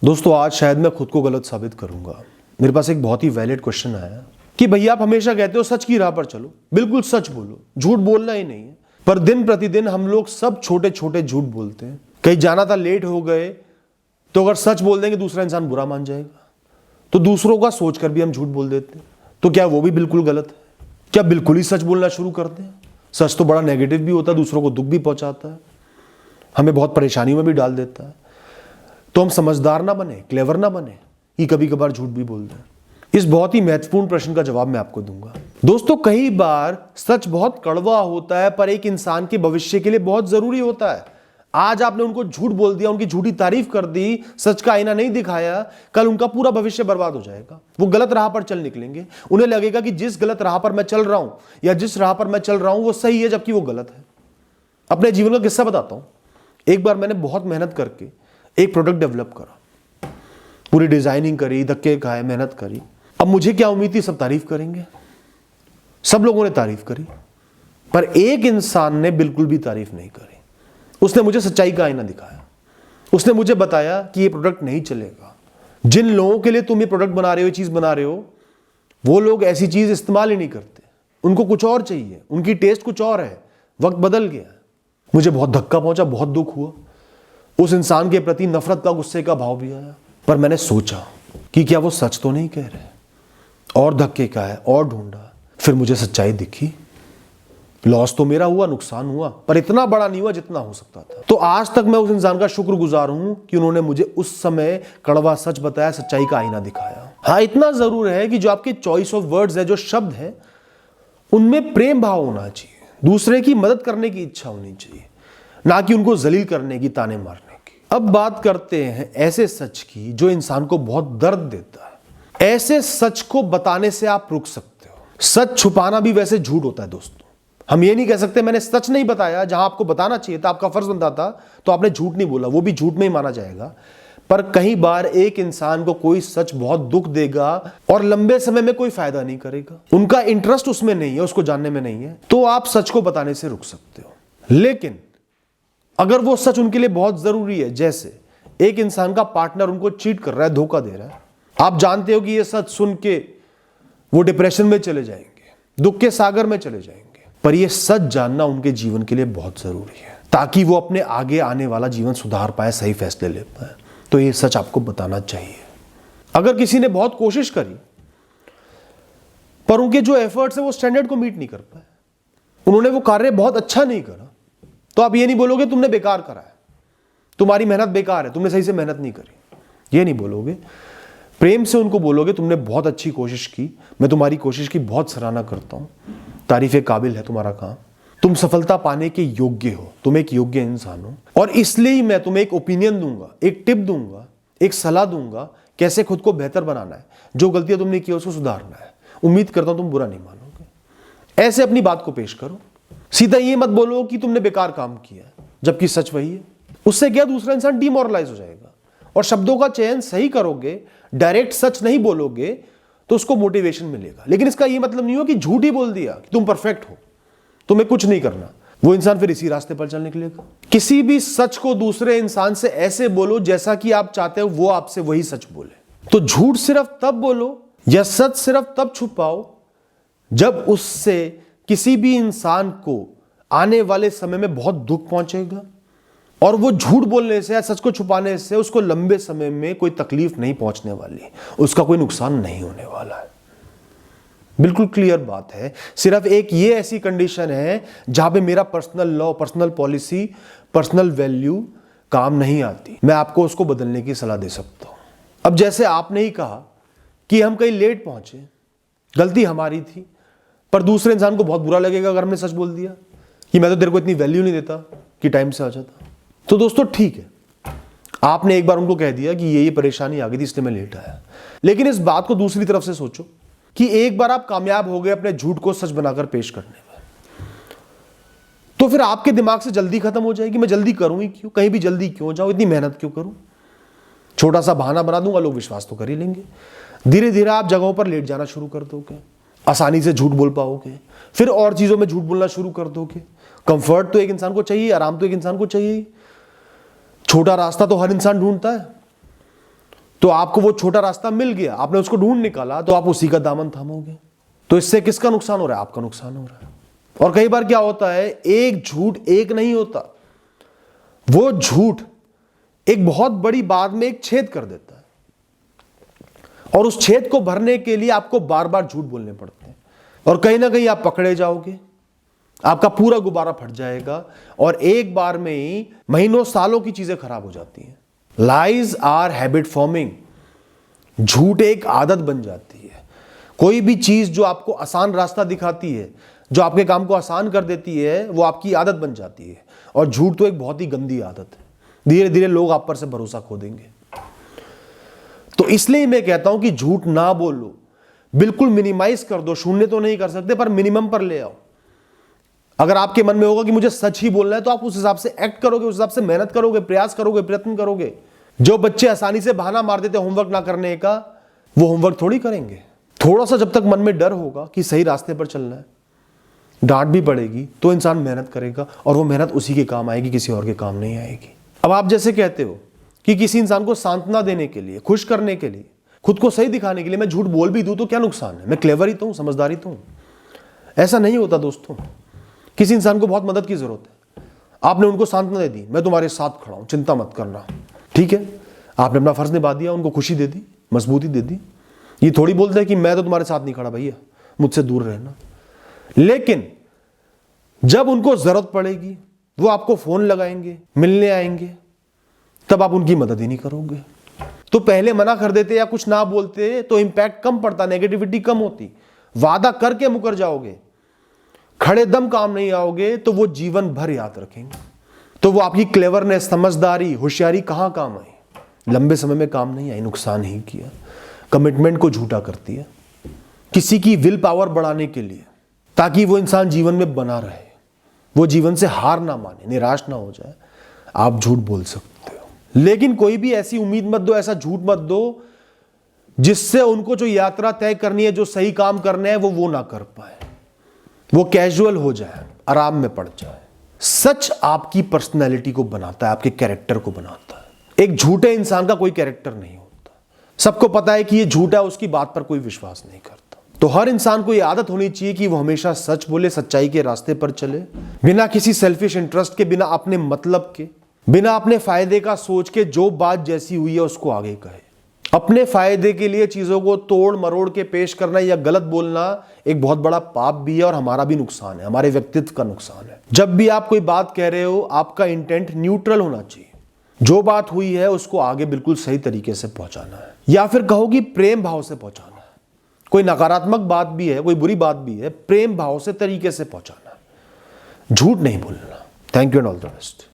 दोस्तों आज शायद मैं खुद को गलत साबित करूंगा। मेरे पास एक बहुत ही वैलिड क्वेश्चन आया कि भैया आप हमेशा कहते हो सच की राह पर चलो, बिल्कुल सच बोलो, झूठ बोलना ही नहीं है। पर दिन प्रतिदिन हम लोग सब छोटे छोटे झूठ बोलते हैं। कहीं जाना था, लेट हो गए, तो अगर सच बोल देंगे दूसरा इंसान बुरा मान जाएगा, तो दूसरों का सोचकर भी हम झूठ बोल देते हैं। तो क्या वो भी बिल्कुल गलत है? क्या बिल्कुल ही सच बोलना शुरू कर दें? सच तो बड़ा नेगेटिव भी होता है, दूसरों को दुख भी पहुंचाता है, हमें बहुत परेशानियों में भी डाल देता है। तो हम समझदार ना बने, क्लेवर ना बने कि कभी कभार झूठ भी बोल दें। इस बहुत ही महत्वपूर्ण प्रश्न का जवाब मैं आपको दूंगा। दोस्तों कई बार सच बहुत कड़वा होता है, पर एक इंसान के भविष्य के लिए बहुत जरूरी होता है। आज आपने उनको झूठ बोल दिया, उनकी झूठी तारीफ कर दी, सच का आईना नहीं दिखाया, कल उनका पूरा भविष्य बर्बाद हो जाएगा। वो गलत राह पर चल निकलेंगे। उन्हें लगेगा कि जिस गलत राह पर मैं चल रहा हूं या जिस राह पर मैं चल रहा हूं वो सही है, जबकि वो गलत है। अपने जीवन का किस्सा बताता हूं। एक बार मैंने बहुत मेहनत करके एक प्रोडक्ट डेवलप करा, पूरी डिजाइनिंग करी, धक्के खाए, मेहनत करी। अब मुझे क्या उम्मीद थी सब तारीफ करेंगे, सब लोगों ने तारीफ करी, पर एक इंसान ने बिल्कुल भी तारीफ नहीं करी। उसने मुझे सच्चाई का आईना दिखाया। उसने मुझे बताया कि ये प्रोडक्ट नहीं चलेगा। जिन लोगों के लिए तुम ये प्रोडक्ट बना रहे हो, ये चीज बना रहे हो, वो लोग ऐसी चीज इस्तेमाल ही नहीं करते। उनको कुछ और चाहिए, उनकी टेस्ट कुछ और है। वक्त बदल गया। मुझे बहुत धक्का पहुंचा, बहुत दुख हुआ। उस इंसान के प्रति नफरत का, गुस्से का भाव भी आया। पर मैंने सोचा कि क्या वो सच तो नहीं कह रहे। और धक्के का है, और ढूंढा, फिर मुझे सच्चाई दिखी। लॉस तो मेरा हुआ, नुकसान हुआ, पर इतना बड़ा नहीं हुआ जितना हो सकता था। तो आज तक मैं उस इंसान का शुक्रगुजार हूं कि उन्होंने मुझे उस समय कड़वा सच बताया, सच्चाई का आईना दिखाया। हाँ, इतना जरूर है कि जो आपके चॉइस ऑफ वर्ड्स है, जो शब्द है, उनमें प्रेम भाव होना चाहिए, दूसरे की मदद करने की इच्छा होनी चाहिए, ना कि उनको जलील करने की, ताने मारने की। अब बात करते हैं ऐसे सच की जो इंसान को बहुत दर्द देता है। ऐसे सच को बताने से आप रुक सकते हो। सच छुपाना भी वैसे झूठ होता है दोस्तों। हम ये नहीं कह सकते मैंने सच नहीं बताया, जहां आपको बताना चाहिए था, आपका फर्ज बनता था, तो आपने झूठ नहीं बोला, वो भी झूठ में ही माना जाएगा। पर कई बार एक इंसान को कोई सच बहुत दुख देगा और लंबे समय में कोई फायदा नहीं करेगा। उनका इंटरेस्ट उसमें नहीं है, उसको जानने में नहीं है, तो आप सच को बताने से रुक सकते हो। लेकिन अगर वो सच उनके लिए बहुत जरूरी है, जैसे एक इंसान का पार्टनर उनको चीट कर रहा है, धोखा दे रहा है, आप जानते हो कि ये सच सुन के वो डिप्रेशन में चले जाएंगे, दुख के सागर में चले जाएंगे, पर यह सच जानना उनके जीवन के लिए बहुत जरूरी है, ताकि वो अपने आगे आने वाला जीवन सुधार पाए, सही फैसले ले पाए। तो ये सच आपको बताना चाहिए। अगर किसी ने बहुत कोशिश करी पर उनके जो एफर्ट्स है वो स्टैंडर्ड को मीट नहीं कर पाए, उन्होंने वो कार्य बहुत अच्छा नहीं करा, तो आप ये नहीं बोलोगे तुमने बेकार करा है, तुम्हारी मेहनत बेकार है, तुमने सही से मेहनत नहीं करी, ये नहीं बोलोगे। प्रेम से उनको बोलोगे तुमने बहुत अच्छी कोशिश की, मैं तुम्हारी कोशिश की बहुत सराहना करता हूं, तारीफे काबिल है तुम्हारा काम, तुम सफलता पाने के योग्य हो, तुम एक योग्य इंसान हो, और इसलिए ही मैं तुम्हें एक ओपिनियन दूंगा, एक टिप दूंगा, एक सलाह दूंगा कैसे खुद को बेहतर बनाना है, जो गलतियां तुमने की उसको सुधारना है। उम्मीद करता हूं तुम बुरा नहीं मानोगे। ऐसे अपनी बात को पेश करो। सीधा ये मत बोलो कि तुमने बेकार काम किया, जबकि सच वही है। उससे क्या, दूसरा इंसान डिमोरलाइज हो जाएगा। और शब्दों का चयन सही करोगे, डायरेक्ट सच नहीं बोलोगे, तो उसको मोटिवेशन मिलेगा। लेकिन इसका यह मतलब नहीं हो कि झूठ ही बोल दिया कि तुम परफेक्ट हो, तुम्हें कुछ नहीं करना। वो इंसान फिर इसी रास्ते पर चल निकलेगा। किसी भी सच को दूसरे इंसान से ऐसे बोलो जैसा कि आप चाहते हो वो आपसे वही सच बोले। तो झूठ सिर्फ तब बोलो या सच सिर्फ तब छुपाओ जब उससे किसी भी इंसान को आने वाले समय में बहुत दुख पहुंचेगा, और वो झूठ बोलने से या सच को छुपाने से उसको लंबे समय में कोई तकलीफ नहीं पहुंचने वाली, उसका कोई नुकसान नहीं होने वाला है। बिल्कुल क्लियर बात है। सिर्फ एक ये ऐसी कंडीशन है जहां पे मेरा personal law, personal policy, personal value काम नहीं आती। मैं आपको उसको बदलने की सलाह दे सकता हूं। अब जैसे आपने ही कहा कि हम कहीं लेट पहुंचे, गलती हमारी थी, पर दूसरे इंसान को बहुत बुरा लगेगा अगर हमने सच बोल दिया कि मैं तो तेरे को इतनी वैल्यू नहीं देता कि टाइम से आ जाता। तो दोस्तों ठीक है, आपने एक बार उनको कह दिया कि ये परेशानी आ गई थी इसलिए मैं लेट आया। लेकिन इस बात को दूसरी तरफ से सोचो कि एक बार आप कामयाब हो गए अपने झूठ को सच बनाकर पेश करने में, तो फिर आपके दिमाग से जल्दी खत्म हो जाएगी। मैं जल्दी करूं ही क्यों, कहीं भी जल्दी क्यों जाऊं, इतनी मेहनत क्यों करूं, छोटा सा बहाना बना दूंगा, लोग विश्वास तो कर ही लेंगे। धीरे धीरे आप जगहों पर लेट जाना शुरू कर दोगे, आसानी से झूठ बोल पाओगे, फिर और चीजों में झूठ बोलना शुरू कर दोगे। कंफर्ट तो एक इंसान को चाहिए, आराम तो एक इंसान को चाहिए, छोटा रास्ता तो हर इंसान ढूंढता है। तो आपको वो छोटा रास्ता मिल गया, आपने उसको ढूंढ निकाला, तो आप उसी का दामन थामोगे। तो इससे किसका नुकसान हो रहा है? आपका नुकसान हो रहा है। और कई बार क्या होता है, एक झूठ एक नहीं होता, वो झूठ एक बहुत बड़ी बात में एक छेद कर देता है, और उस छेद को भरने के लिए आपको बार बार झूठ बोलने पड़ते हैं, और कहीं ना कहीं आप पकड़े जाओगे, आपका पूरा गुब्बारा फट जाएगा, और एक बार में ही महीनों सालों की चीजें खराब हो जाती हैं। Lies are habit forming. झूठ एक आदत बन जाती है। कोई भी चीज जो आपको आसान रास्ता दिखाती है, जो आपके काम को आसान कर देती है, वो आपकी आदत बन जाती है। और झूठ तो एक बहुत ही गंदी आदत है। धीरे धीरे लोग आप पर से भरोसा खो देंगे। तो इसलिए मैं कहता हूं कि झूठ ना बोलो, बिल्कुल मिनिमाइज कर दो। शून्य तो नहीं कर सकते, पर मिनिमम पर ले आओ। अगर आपके मन में होगा कि मुझे सच ही बोलना है, तो आप उस हिसाब से एक्ट करोगे, उस हिसाब से मेहनत करोगे, प्रयास करोगे, प्रयत्न करोगे। जो बच्चे आसानी से बहाना मार देते होमवर्क ना करने का, वो होमवर्क थोड़ी करेंगे। थोड़ा सा जब तक मन में डर होगा कि सही रास्ते पर चलना है, डांट भी पड़ेगी, तो इंसान मेहनत करेगा, और वो मेहनत उसी के काम आएगी, किसी और के काम नहीं आएगी। अब आप जैसे कहते हो कि किसी इंसान को सांत्वना देने के लिए, खुश करने के लिए, खुद को सही दिखाने के लिए मैं झूठ बोल भी दूं तो क्या नुकसान है? मैं क्लेवर ही तो हूं, समझदारी तो हूं। ऐसा नहीं होता दोस्तों। किसी इंसान को बहुत मदद की जरूरत है, आपने उनको सांत्वना दे दी, मैं तुम्हारे साथ खड़ा हूं, चिंता मत करना, ठीक है, आपने अपना फर्ज निभा दिया, उनको खुशी दे दी, मजबूती दे दी। ये थोड़ी बोलते हैं कि मैं तो तुम्हारे साथ नहीं खड़ा भैया, मुझसे दूर रहना। लेकिन जब उनको जरूरत पड़ेगी, वो आपको फोन लगाएंगे, मिलने आएंगे, तब आप उनकी मदद ही नहीं करोगे। तो पहले मना कर देते या कुछ ना बोलते तो इंपैक्ट कम पड़ता, नेगेटिविटी कम होती। वादा करके मुकर जाओगे, खड़े दम काम नहीं आओगे, तो वो जीवन भर याद रखेंगे। तो वो आपकी क्लेवरनेस, समझदारी, होशियारी कहां काम आई? लंबे समय में काम नहीं आई, नुकसान ही किया। कमिटमेंट को झूठा करती है किसी की विल पावर बढ़ाने के लिए, ताकि वो इंसान जीवन में बना रहे, वो जीवन से हार ना माने, निराश ना हो जाए। आप झूठ बोल सकते हो, लेकिन कोई भी ऐसी उम्मीद मत दो, ऐसा झूठ मत दो जिससे उनको जो यात्रा तय करनी है, जो सही काम करने हैं, वो ना कर पाए, वो कैजुअल हो जाए, आराम में पड़ जाए। सच आपकी पर्सनैलिटी को बनाता है, आपके कैरेक्टर को बनाता है। एक झूठे इंसान का कोई कैरेक्टर नहीं होता। सबको पता है कि ये झूठा है, उसकी बात पर कोई विश्वास नहीं करता। तो हर इंसान को ये आदत होनी चाहिए कि वो हमेशा सच बोले, सच्चाई के रास्ते पर चले, बिना किसी सेल्फिश इंटरेस्ट के, बिना अपने मतलब के, बिना अपने फायदे का सोच के, जो बात जैसी हुई है उसको आगे कहे। अपने फायदे के लिए चीजों को तोड़ मरोड़ के पेश करना या गलत बोलना एक बहुत बड़ा पाप भी है, और हमारा भी नुकसान है, हमारे व्यक्तित्व का नुकसान है। जब भी आप कोई बात कह रहे हो, आपका इंटेंट न्यूट्रल होना चाहिए। जो बात हुई है उसको आगे बिल्कुल सही तरीके से पहुंचाना है, या फिर कहो कि प्रेम भाव से पहुंचाना है। कोई नकारात्मक बात भी है, कोई बुरी बात भी है, प्रेम भाव से, तरीके से पहुंचाना है, झूठ नहीं बोलना। Thank you and all the best.